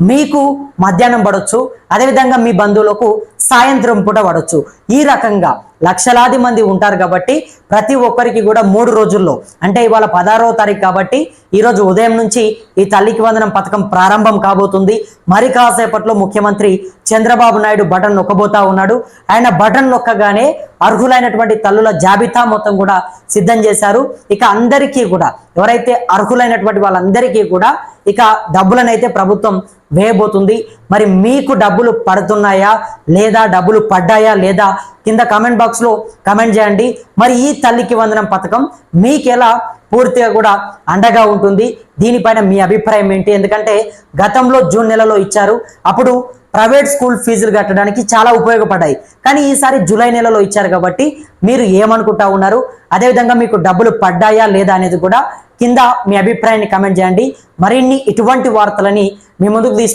మీకు మధ్యాహ్నం పడవచ్చు, అదేవిధంగా మీ బంధువులకు సాయంత్రం పూట పడవచ్చు. ఈ రకంగా లక్షలాది మంది ఉంటారు కాబట్టి ప్రతి ఒక్కరికి కూడా 3 రోజుల్లో, అంటే ఇవాళ 16వ తారీఖు కాబట్టి ఈరోజు ఉదయం నుంచి ఈ తల్లికి వందనం పథకం ప్రారంభం కాబోతుంది. మరి కాసేపట్లో ముఖ్యమంత్రి చంద్రబాబు నాయుడు బటన్ నొక్కబోతా ఉన్నాడు. ఆయన బటన్ నొక్కగానే అర్హులైనటువంటి తల్లుల జాబితా మొత్తం కూడా సిద్ధం చేశారు. ఇక అందరికీ కూడా, ఎవరైతే అర్హులైనటువంటి వాళ్ళందరికీ కూడా ఇక డబ్బులనైతే ప్రభుత్వం వేయబోతుంది. మరి మీకు డబ్బులు పడుతున్నాయా లేదా, డబ్బులు పడ్డాయా లేదా, కింద కామెంట్ బాక్స్ లో కామెంట్ చేయండి. మరి ఈ తల్లికి వందనం పథకం మీకెలా పూర్తిగా కూడా అండగా ఉంటుంది, దీనిపైన మీ అభిప్రాయం ఏంటి? ఎందుకంటే గతంలో జూన్ నెలలో ఇచ్చారు, అప్పుడు ప్రైవేట్ స్కూల్ ఫీజులు కట్టడానికి చాలా ఉపయోగపడ్డాయి. కానీ ఈసారి జూలై నెలలో ఇచ్చారు కాబట్టి మీరు ఏమనుకుంటా ఉన్నారు? అదేవిధంగా మీకు డబ్బులు పడ్డాయా లేదా అనేది కూడా కింద మీ అభిప్రాయాన్ని కామెంట్ చేయండి. మరిన్ని ఇటువంటి వార్తలని మీ ముందుకు తీసుకు